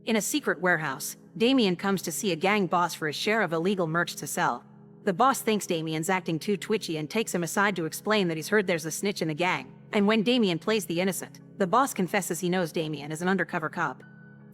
In a secret warehouse, Damian comes to see a gang boss for his share of illegal merch to sell. The boss thinks Damian's acting too twitchy and takes him aside to explain that he's heard there's a snitch in the gang, and when Damian plays the innocent, the boss confesses he knows Damian is an undercover cop.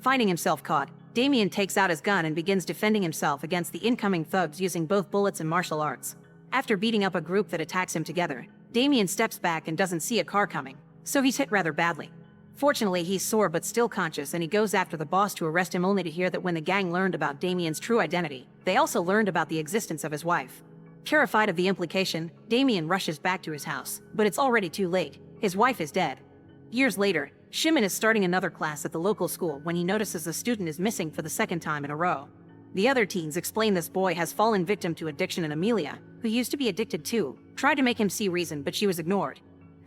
Finding himself caught, Damian takes out his gun and begins defending himself against the incoming thugs using both bullets and martial arts. After beating up a group that attacks him together, Damian steps back and doesn't see a car coming, so he's hit rather badly. Fortunately, he's sore but still conscious, and he goes after the boss to arrest him, only to hear that when the gang learned about Damian's true identity, they also learned about the existence of his wife. Terrified of the implication, Damian rushes back to his house, but it's already too late. His wife is dead. Years later, Shimon is starting another class at the local school when he notices a student is missing for the second time in a row. The other teens explain this boy has fallen victim to addiction, and Amelia, who used to be addicted too, tried to make him see reason, but she was ignored.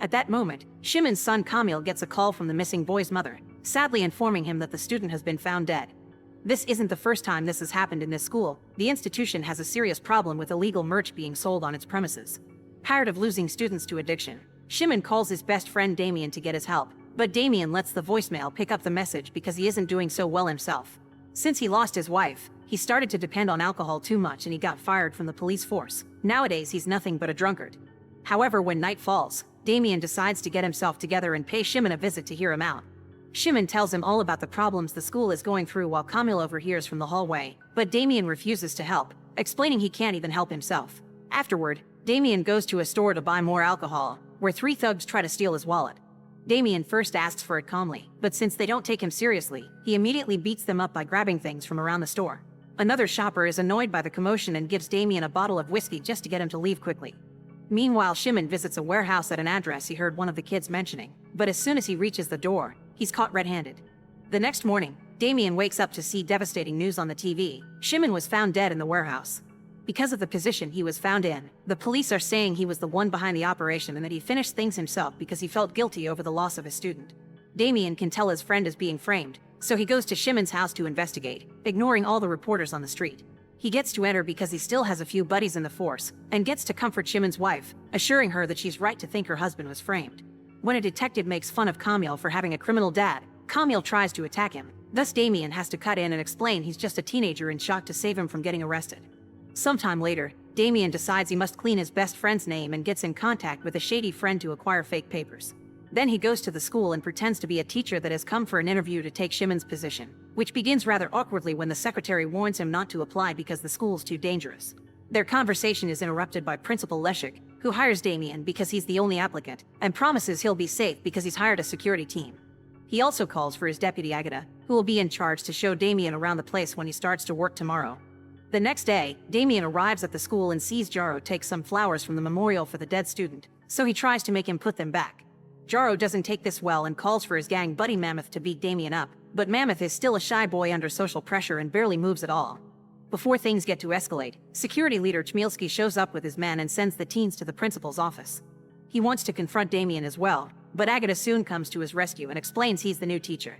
At that moment, Shimon's son Kamil gets a call from the missing boy's mother, sadly informing him that the student has been found dead. This isn't the first time this has happened in this school. The institution has a serious problem with illegal merch being sold on its premises. Tired of losing students to addiction, Shimon calls his best friend Damian to get his help, but Damian lets the voicemail pick up the message because he isn't doing so well himself. Since he lost his wife, he started to depend on alcohol too much and he got fired from the police force. Nowadays he's nothing but a drunkard. However, when night falls, Damian decides to get himself together and pay Shimon a visit to hear him out. Shimon tells him all about the problems the school is going through while Kamil overhears from the hallway, but Damian refuses to help, explaining he can't even help himself. Afterward, Damian goes to a store to buy more alcohol, where three thugs try to steal his wallet. Damian first asks for it calmly, but since they don't take him seriously, he immediately beats them up by grabbing things from around the store. Another shopper is annoyed by the commotion and gives Damian a bottle of whiskey just to get him to leave quickly. Meanwhile, Shimon visits a warehouse at an address he heard one of the kids mentioning, but as soon as he reaches the door, he's caught red-handed. The next morning, Damian wakes up to see devastating news on the TV. Shimon was found dead in the warehouse. Because of the position he was found in, the police are saying he was the one behind the operation and that he finished things himself because he felt guilty over the loss of his student. Damian can tell his friend is being framed, so he goes to Shimon's house to investigate, ignoring all the reporters on the street. He gets to enter because he still has a few buddies in the force, and gets to comfort Shimon's wife, assuring her that she's right to think her husband was framed. When a detective makes fun of Kamil for having a criminal dad, Kamil tries to attack him. Thus Damian has to cut in and explain he's just a teenager in shock to save him from getting arrested. Sometime later, Damian decides he must clean his best friend's name and gets in contact with a shady friend to acquire fake papers. Then he goes to the school and pretends to be a teacher that has come for an interview to take Shimon's position, which begins rather awkwardly when the secretary warns him not to apply because the school's too dangerous. Their conversation is interrupted by Principal Leszek, who hires Damian because he's the only applicant, and promises he'll be safe because he's hired a security team. He also calls for his deputy Agata, who will be in charge to show Damian around the place when he starts to work tomorrow. The next day, Damian arrives at the school and sees Jaro take some flowers from the memorial for the dead student, so he tries to make him put them back. Jaro doesn't take this well and calls for his gang buddy Mammoth to beat Damian up, but Mammoth is still a shy boy under social pressure and barely moves at all. Before things get to escalate, security leader Chmielski shows up with his men and sends the teens to the principal's office. He wants to confront Damian as well, but Agata soon comes to his rescue and explains he's the new teacher.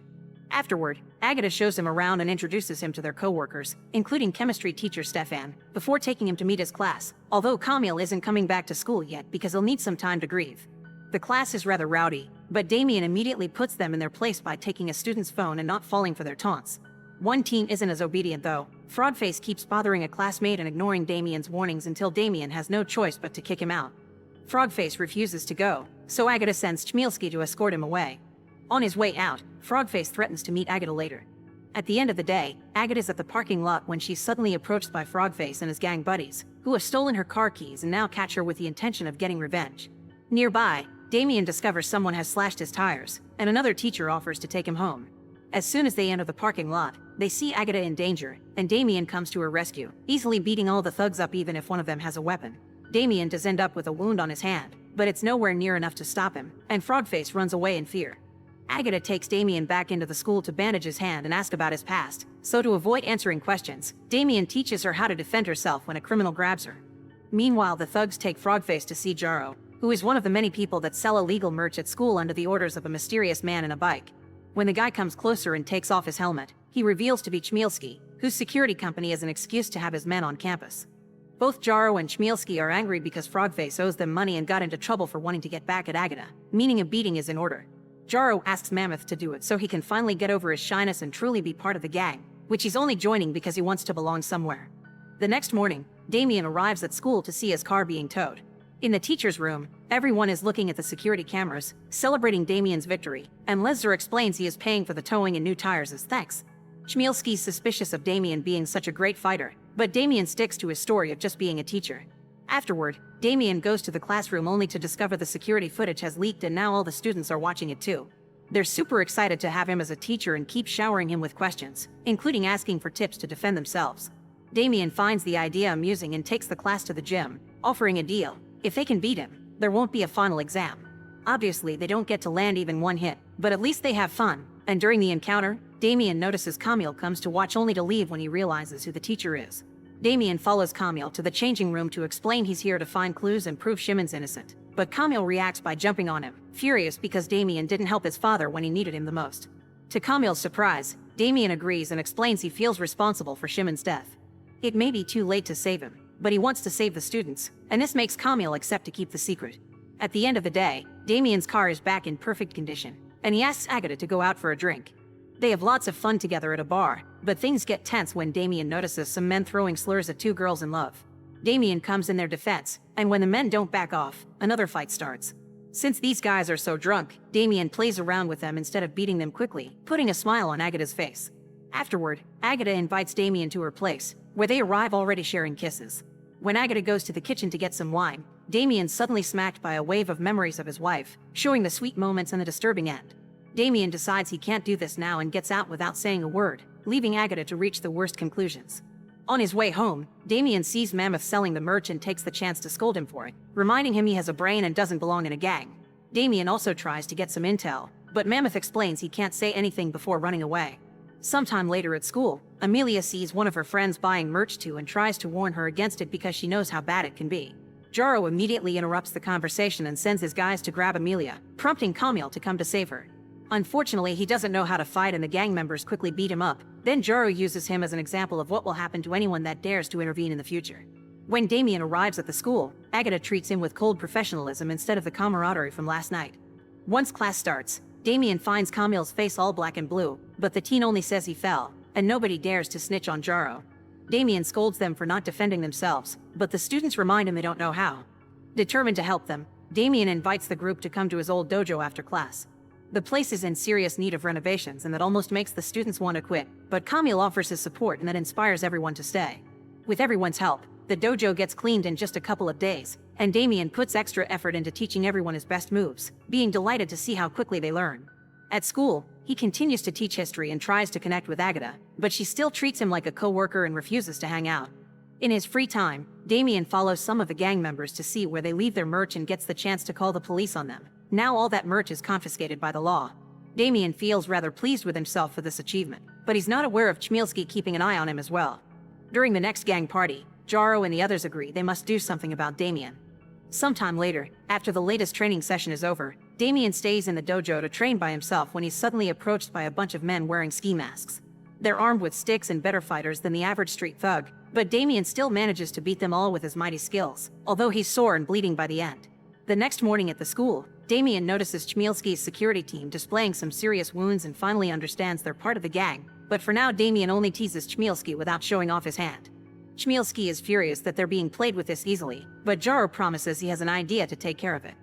Afterward, Agata shows him around and introduces him to their co-workers, including chemistry teacher Stefan, before taking him to meet his class, although Kamil isn't coming back to school yet because he'll need some time to grieve. The class is rather rowdy, but Damian immediately puts them in their place by taking a student's phone and not falling for their taunts. One teen isn't as obedient though. Frogface keeps bothering a classmate and ignoring Damian's warnings until Damian has no choice but to kick him out. Frogface refuses to go, so Agata sends Chmielski to escort him away. On his way out, Frogface threatens to meet Agata later. At the end of the day, Agata's at the parking lot when she's suddenly approached by Frogface and his gang buddies, who have stolen her car keys and now catch her with the intention of getting revenge. Nearby, Damian discovers someone has slashed his tires, and another teacher offers to take him home. As soon as they enter the parking lot, they see Agata in danger, and Damian comes to her rescue, easily beating all the thugs up even if one of them has a weapon. Damian does end up with a wound on his hand, but it's nowhere near enough to stop him, and Frogface runs away in fear. Agata takes Damian back into the school to bandage his hand and ask about his past, so to avoid answering questions, Damian teaches her how to defend herself when a criminal grabs her. Meanwhile, the thugs take Frogface to see Jaro, who is one of the many people that sell illegal merch at school under the orders of a mysterious man in a bike. When the guy comes closer and takes off his helmet, he reveals to be Chmielski, whose security company is an excuse to have his men on campus. Both Jaro and Chmielski are angry because Frogface owes them money and got into trouble for wanting to get back at Agata, meaning a beating is in order. Jaro asks Mammoth to do it so he can finally get over his shyness and truly be part of the gang, which he's only joining because he wants to belong somewhere. The next morning, Damian arrives at school to see his car being towed. In the teacher's room, everyone is looking at the security cameras, celebrating Damian's victory, and Leszer explains he is paying for the towing and new tires as thanks. Chmielski's suspicious of Damian being such a great fighter, but Damian sticks to his story of just being a teacher. Afterward, Damian goes to the classroom only to discover the security footage has leaked and now all the students are watching it too. They're super excited to have him as a teacher and keep showering him with questions, including asking for tips to defend themselves. Damian finds the idea amusing and takes the class to the gym, offering a deal. If they can beat him, there won't be a final exam. Obviously, they don't get to land even one hit, but at least they have fun. And during the encounter, Damian notices Camille comes to watch only to leave when he realizes who the teacher is. Damian follows Camille to the changing room to explain he's here to find clues and prove Shimon's innocent. But Camille reacts by jumping on him, furious because Damian didn't help his father when he needed him the most. To Camille's surprise, Damian agrees and explains he feels responsible for Shimon's death. It may be too late to save him, but he wants to save the students, and this makes Camille accept to keep the secret. At the end of the day, Damian's car is back in perfect condition, and he asks Agatha to go out for a drink. They have lots of fun together at a bar, but things get tense when Damian notices some men throwing slurs at two girls in love. Damian comes in their defense, and when the men don't back off, another fight starts. Since these guys are so drunk, Damian plays around with them instead of beating them quickly, putting a smile on Agatha's face. Afterward, Agatha invites Damian to her place, where they arrive already sharing kisses. When Agatha goes to the kitchen to get some wine, Damian's suddenly smacked by a wave of memories of his wife, showing the sweet moments and the disturbing end. Damian decides he can't do this now and gets out without saying a word, leaving Agatha to reach the worst conclusions. On his way home, Damian sees Mammoth selling the merch and takes the chance to scold him for it, reminding him he has a brain and doesn't belong in a gang. Damian also tries to get some intel, but Mammoth explains he can't say anything before running away. Sometime later at school, Amelia sees one of her friends buying merch too and tries to warn her against it because she knows how bad it can be. Jaro immediately interrupts the conversation and sends his guys to grab Amelia, prompting Camille to come to save her. Unfortunately, he doesn't know how to fight and the gang members quickly beat him up. Then Jaro uses him as an example of what will happen to anyone that dares to intervene in the future. When Damian arrives at the school, Agatha treats him with cold professionalism instead of the camaraderie from last night. Once class starts, Damian finds Camille's face all black and blue, but the teen only says he fell, and nobody dares to snitch on Jaro. Damian scolds them for not defending themselves, but the students remind him they don't know how. Determined to help them, Damian invites the group to come to his old dojo after class. The place is in serious need of renovations and that almost makes the students want to quit, but Camille offers his support and that inspires everyone to stay. With everyone's help, the dojo gets cleaned in just a couple of days, and Damian puts extra effort into teaching everyone his best moves, being delighted to see how quickly they learn. At school, he continues to teach history and tries to connect with Agatha, but she still treats him like a co-worker and refuses to hang out. In his free time, Damian follows some of the gang members to see where they leave their merch and gets the chance to call the police on them. Now all that merch is confiscated by the law. Damian feels rather pleased with himself for this achievement, but he's not aware of Chmielski keeping an eye on him as well. During the next gang party, Jaro and the others agree they must do something about Damian. Sometime later, after the latest training session is over, Damian stays in the dojo to train by himself when he's suddenly approached by a bunch of men wearing ski masks. They're armed with sticks and better fighters than the average street thug, but Damian still manages to beat them all with his mighty skills, although he's sore and bleeding by the end. The next morning at the school, Damian notices Chmielski's security team displaying some serious wounds and finally understands they're part of the gang, but for now Damian only teases Chmielski without showing off his hand. Chmielski is furious that they're being played with this easily, but Jaro promises he has an idea to take care of it.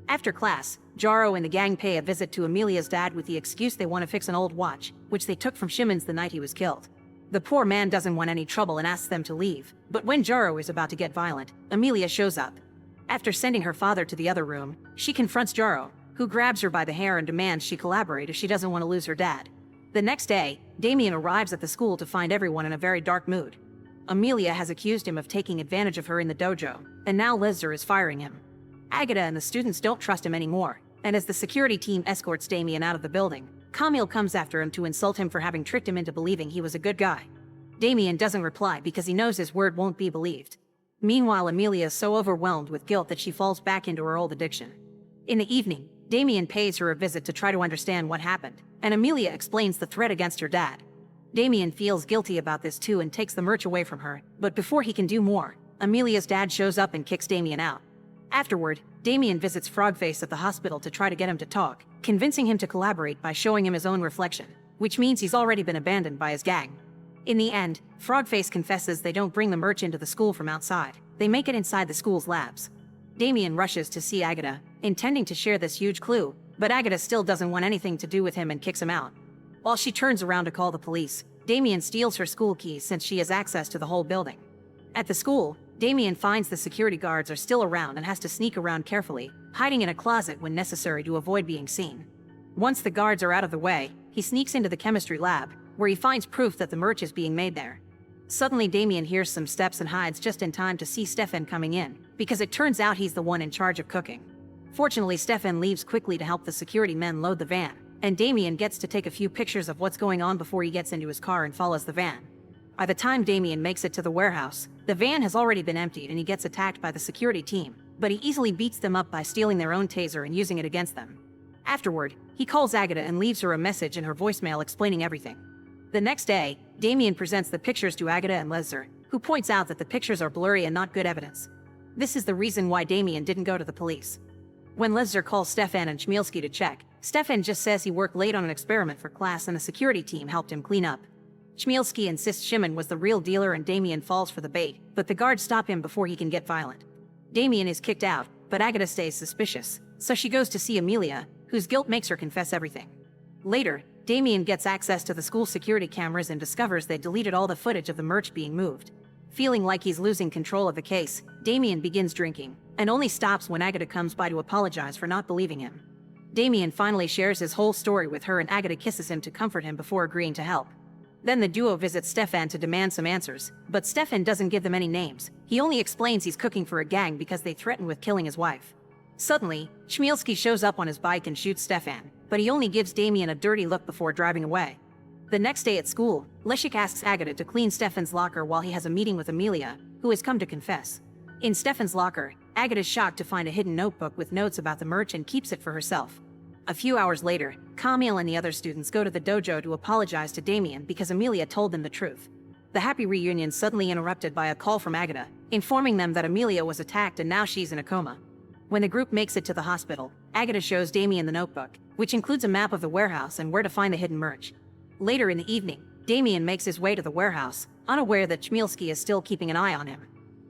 After class, Jaro and the gang pay a visit to Amelia's dad with the excuse they want to fix an old watch, which they took from Shimon's the night he was killed. The poor man doesn't want any trouble and asks them to leave, but when Jaro is about to get violent, Amelia shows up. After sending her father to the other room, she confronts Jaro, who grabs her by the hair and demands she collaborate if she doesn't want to lose her dad. The next day, Damian arrives at the school to find everyone in a very dark mood. Amelia has accused him of taking advantage of her in the dojo, and now Leszer is firing him. Agatha and the students don't trust him anymore, and as the security team escorts Damian out of the building, Camille comes after him to insult him for having tricked him into believing he was a good guy. Damian doesn't reply because he knows his word won't be believed. Meanwhile, Amelia is so overwhelmed with guilt that she falls back into her old addiction. In the evening, Damian pays her a visit to try to understand what happened, and Amelia explains the threat against her dad. Damian feels guilty about this too and takes the merch away from her, but before he can do more, Amelia's dad shows up and kicks Damian out. Afterward, Damian visits Frogface at the hospital to try to get him to talk, convincing him to collaborate by showing him his own reflection, which means he's already been abandoned by his gang. In the end, Frogface confesses they don't bring the merch into the school from outside. They make it inside the school's labs. Damian rushes to see Agatha, intending to share this huge clue, but Agatha still doesn't want anything to do with him and kicks him out. While she turns around to call the police, Damian steals her school keys since she has access to the whole building. At the school, Damian finds the security guards are still around and has to sneak around carefully, hiding in a closet when necessary to avoid being seen. Once the guards are out of the way, he sneaks into the chemistry lab, where he finds proof that the merch is being made there. Suddenly Damian hears some steps and hides just in time to see Stefan coming in, because it turns out he's the one in charge of cooking. Fortunately, Stefan leaves quickly to help the security men load the van, and Damian gets to take a few pictures of what's going on before he gets into his car and follows the van. By the time Damian makes it to the warehouse, the van has already been emptied and he gets attacked by the security team, but he easily beats them up by stealing their own taser and using it against them. Afterward, he calls Agatha and leaves her a message in her voicemail explaining everything. The next day, Damian presents the pictures to Agatha and Leszer, who points out that the pictures are blurry and not good evidence. This is the reason why Damian didn't go to the police. When Leszer calls Stefan and Chmielski to check, Stefan just says he worked late on an experiment for class and the security team helped him clean up. Chmielski insists Shimon was the real dealer and Damian falls for the bait, but the guards stop him before he can get violent. Damian is kicked out, but Agatha stays suspicious, so she goes to see Amelia, whose guilt makes her confess everything. Later, Damian gets access to the school security cameras and discovers they deleted all the footage of the merch being moved. Feeling like he's losing control of the case, Damian begins drinking, and only stops when Agatha comes by to apologize for not believing him. Damian finally shares his whole story with her and Agatha kisses him to comfort him before agreeing to help. Then the duo visits Stefan to demand some answers, but Stefan doesn't give them any names. He only explains he's cooking for a gang because they threatened with killing his wife. Suddenly, Chmielski shows up on his bike and shoots Stefan, but he only gives Damian a dirty look before driving away. The next day at school, Leszek asks Agatha to clean Stefan's locker while he has a meeting with Amelia, who has come to confess. In Stefan's locker, Agatha is shocked to find a hidden notebook with notes about the merch and keeps it for herself. A few hours later, Camille and the other students go to the dojo to apologize to Damian because Amelia told them the truth. The happy reunion suddenly interrupted by a call from Agatha, informing them that Amelia was attacked and now she's in a coma. When the group makes it to the hospital, Agatha shows Damian the notebook, which includes a map of the warehouse and where to find the hidden merch. Later in the evening, Damian makes his way to the warehouse, unaware that Chmielski is still keeping an eye on him.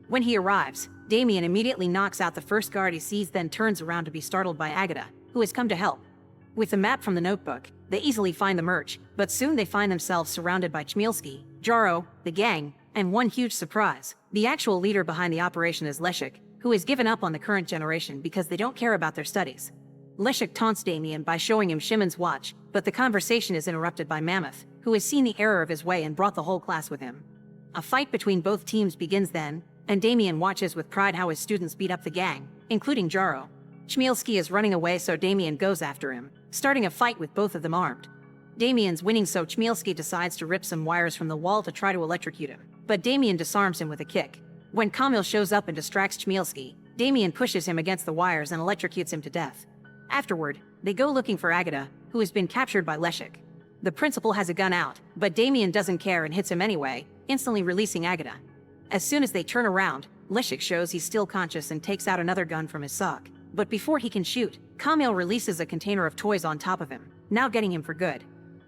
When he arrives, Damian immediately knocks out the first guard he sees, then turns around to be startled by Agatha, who has come to help. With the map from the notebook, they easily find the merch, but soon they find themselves surrounded by Chmielski, Jaro, the gang, and one huge surprise. The actual leader behind the operation is Leszek, who has given up on the current generation because they don't care about their studies. Leszek taunts Damian by showing him Shimon's watch, but the conversation is interrupted by Mammoth, who has seen the error of his way and brought the whole class with him. A fight between both teams begins then, and Damian watches with pride how his students beat up the gang, including Jaro. Chmielski is running away, so Damian goes after him, starting a fight with both of them armed. Damian's winning, so Chmielski decides to rip some wires from the wall to try to electrocute him, but Damian disarms him with a kick. When Camille shows up and distracts Chmielski, Damian pushes him against the wires and electrocutes him to death. Afterward, they go looking for Agatha, who has been captured by Leszek. The principal has a gun out, but Damian doesn't care and hits him anyway, instantly releasing Agatha. As soon as they turn around, Leszek shows he's still conscious and takes out another gun from his sock. But before he can shoot, Camille releases a container of toys on top of him, now getting him for good.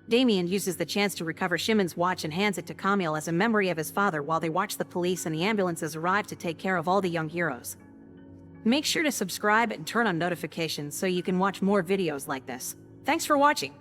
Damian uses the chance to recover Shimon's watch and hands it to Camille as a memory of his father while they watch the police and the ambulances arrive to take care of all the young heroes. Make sure to subscribe and turn on notifications so you can watch more videos like this. Thanks for watching.